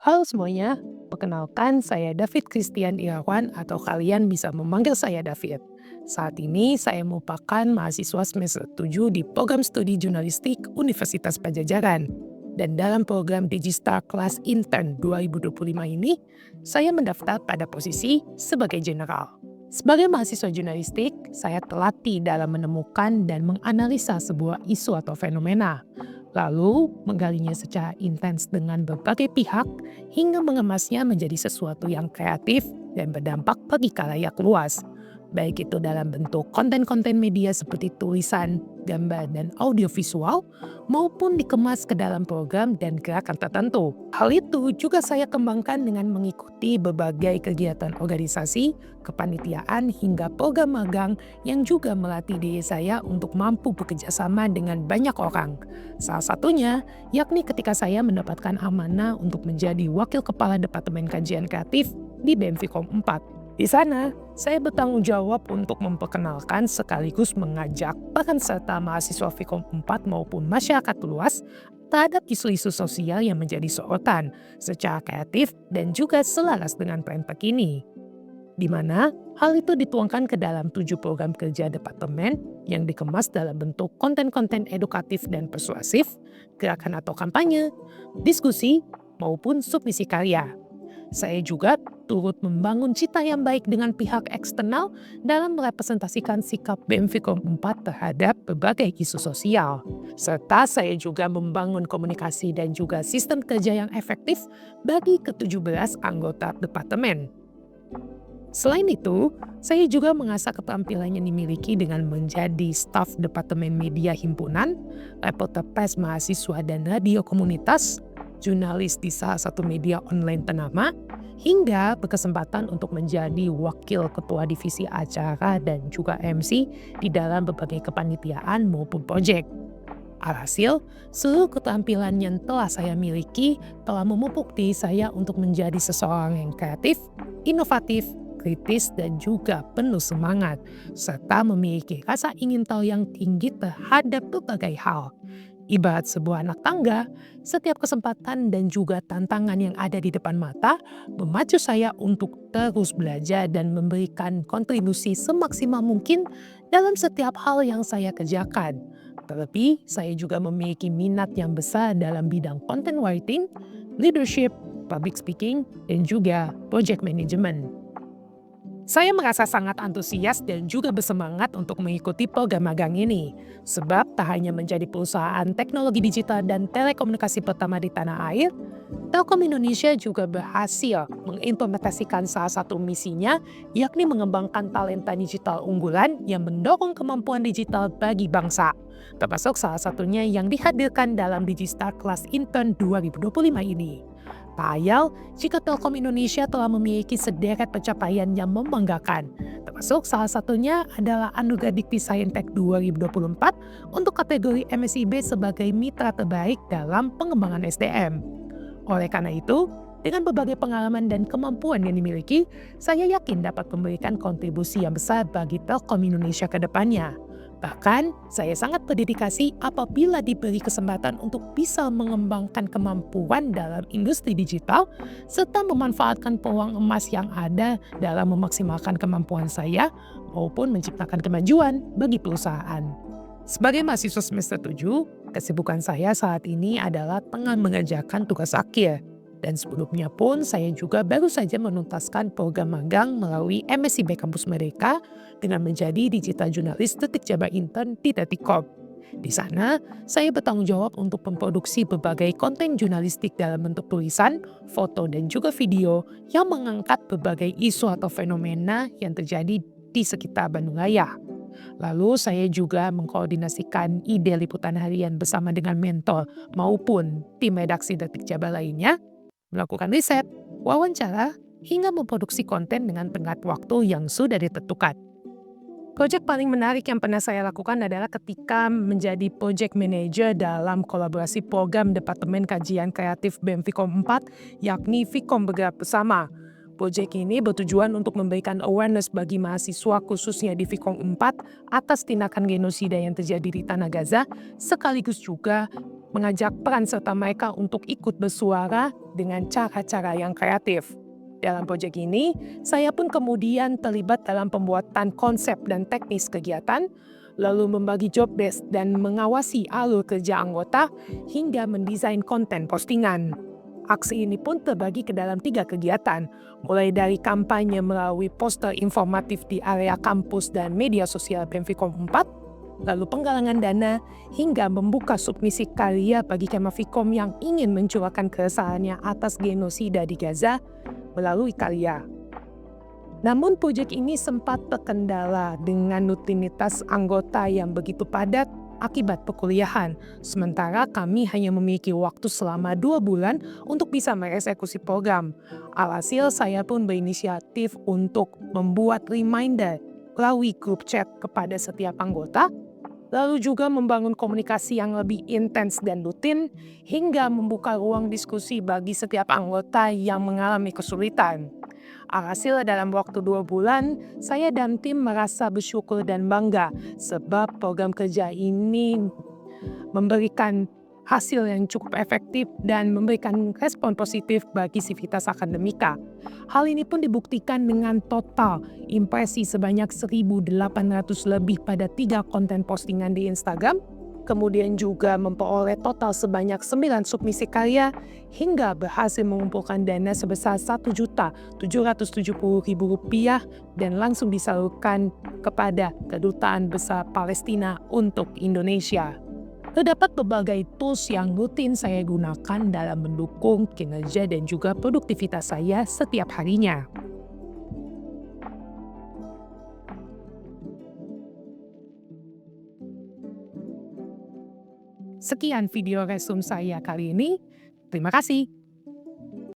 Halo semuanya, perkenalkan saya David Christian Irawan atau kalian bisa memanggil saya David. Saat ini saya merupakan mahasiswa semester 7 di program studi jurnalistik Universitas Padjadjaran. Dan dalam program Digistar Kelas Intern 2025 ini, saya mendaftar pada posisi sebagai general. Sebagai mahasiswa jurnalistik, saya terlatih dalam menemukan dan menganalisa sebuah isu atau fenomena, lalu menggalinya secara intens dengan berbagai pihak hingga mengemasnya menjadi sesuatu yang kreatif dan berdampak bagi khalayak luas. Baik itu dalam bentuk konten-konten media seperti tulisan, gambar, dan audiovisual, maupun dikemas ke dalam program dan gerakan tertentu. Hal itu juga saya kembangkan dengan mengikuti berbagai kegiatan organisasi, kepanitiaan, hingga program magang yang juga melatih diri saya untuk mampu bekerja sama dengan banyak orang. Salah satunya, yakni ketika saya mendapatkan amanah untuk menjadi Wakil Kepala Departemen Kajian Kreatif di BEM Vkom 4. Di sana, saya bertanggung jawab untuk memperkenalkan sekaligus mengajak peran serta mahasiswa Vkom 4 maupun masyarakat luas terhadap isu-isu sosial yang menjadi sorotan secara kreatif dan juga selaras dengan tren terkini. Di mana hal itu dituangkan ke dalam 7 program kerja departemen yang dikemas dalam bentuk konten-konten edukatif dan persuasif, gerakan atau kampanye, diskusi, maupun submisi karya. Saya juga turut membangun cita yang baik dengan pihak eksternal dalam merepresentasikan sikap BEM Vkom 4 terhadap berbagai isu sosial. Serta saya juga membangun komunikasi dan juga sistem kerja yang efektif bagi ke-17 anggota departemen. Selain itu, saya juga mengasah keterampilan yang dimiliki dengan menjadi staf Departemen Media Himpunan, reporter pers mahasiswa dan radio komunitas, jurnalis di salah satu media online ternama, hingga berkesempatan untuk menjadi wakil ketua divisi acara dan juga MC di dalam berbagai kepanitiaan maupun proyek. Alhasil, seluruh keterampilan yang telah saya miliki telah memupuk diri saya untuk menjadi seseorang yang kreatif, inovatif, kritis, dan juga penuh semangat, serta memiliki rasa ingin tahu yang tinggi terhadap berbagai hal. Ibarat sebuah anak tangga, setiap kesempatan dan juga tantangan yang ada di depan mata memacu saya untuk terus belajar dan memberikan kontribusi semaksimal mungkin dalam setiap hal yang saya kerjakan. Terlebih, saya juga memiliki minat yang besar dalam bidang content writing, leadership, public speaking, dan juga project management. Saya merasa sangat antusias dan juga bersemangat untuk mengikuti program magang ini, sebab tak hanya menjadi perusahaan teknologi digital dan telekomunikasi pertama di tanah air, Telkom Indonesia juga berhasil mengimplementasikan salah satu misinya, yakni mengembangkan talenta digital unggulan yang mendorong kemampuan digital bagi bangsa, termasuk salah satunya yang dihadirkan dalam Digistar Kelas Intern 2025 ini. Tak ayal jika Telkom Indonesia telah memiliki sederet pencapaian yang membanggakan, termasuk salah satunya adalah Anugerah Dikti Saintek 2024 untuk kategori MSIB sebagai mitra terbaik dalam pengembangan SDM. Oleh karena itu, dengan berbagai pengalaman dan kemampuan yang dimiliki, saya yakin dapat memberikan kontribusi yang besar bagi Telkom Indonesia ke depannya. Bahkan, saya sangat berdedikasi apabila diberi kesempatan untuk bisa mengembangkan kemampuan dalam industri digital serta memanfaatkan peluang emas yang ada dalam memaksimalkan kemampuan saya maupun menciptakan kemajuan bagi perusahaan. Sebagai mahasiswa semester 7, kesibukan saya saat ini adalah tengah mengerjakan tugas akhir. Dan sebelumnya pun saya juga baru saja menuntaskan program magang melalui MSIB Kampus Merdeka dengan menjadi digital jurnalis Detik Jabar Intern di Detikcorp. Di sana, saya bertanggung jawab untuk memproduksi berbagai konten jurnalistik dalam bentuk tulisan, foto, dan juga video yang mengangkat berbagai isu atau fenomena yang terjadi di sekitar Bandung Raya. Lalu saya juga mengkoordinasikan ide liputan harian bersama dengan mentor maupun tim redaksi Detik Jabar lainnya, melakukan riset, wawancara, hingga memproduksi konten dengan tenggat waktu yang sudah ditentukan. Proyek paling menarik yang pernah saya lakukan adalah ketika menjadi project manager dalam kolaborasi program Departemen Kajian Kreatif BEM Vkom 4, yakni Vkom Bergerak Bersama. Proyek ini bertujuan untuk memberikan awareness bagi mahasiswa khususnya di Vkom 4 atas tindakan genosida yang terjadi di Tanah Gaza, sekaligus juga mengajak peran serta mereka untuk ikut bersuara dengan cara-cara yang kreatif. Dalam proyek ini, saya pun kemudian terlibat dalam pembuatan konsep dan teknis kegiatan, lalu membagi job desk dan mengawasi alur kerja anggota hingga mendesain konten postingan. Aksi ini pun terbagi ke dalam 3 kegiatan, mulai dari kampanye melalui poster informatif di area kampus dan media sosial Pemfikom 4, lalu penggalangan dana, hingga membuka submisi karya bagi Kemafikom yang ingin mencurahkan keresahannya atas genosida di Gaza melalui karya. Namun proyek ini sempat terkendala dengan rutinitas anggota yang begitu padat akibat perkuliahan, sementara kami hanya memiliki waktu selama 2 bulan untuk bisa mengeksekusi program. Alhasil saya pun berinisiatif untuk membuat reminder melalui grup chat kepada setiap anggota, lalu juga membangun komunikasi yang lebih intens dan rutin, hingga membuka ruang diskusi bagi setiap anggota yang mengalami kesulitan. Alhasil dalam waktu 2 bulan, saya dan tim merasa bersyukur dan bangga sebab program kerja ini memberikan hasil yang cukup efektif dan memberikan respon positif bagi sivitas akademika. Hal ini pun dibuktikan dengan total impresi sebanyak 1.800 lebih pada 3 konten postingan di Instagram, kemudian juga memperoleh total sebanyak 9 submisi karya, hingga berhasil mengumpulkan dana sebesar Rp1.770.000 dan langsung disalurkan kepada Kedutaan Besar Palestina untuk Indonesia. Terdapat berbagai tools yang rutin saya gunakan dalam mendukung kinerja dan juga produktivitas saya setiap harinya. Sekian video resume saya kali ini. Terima kasih.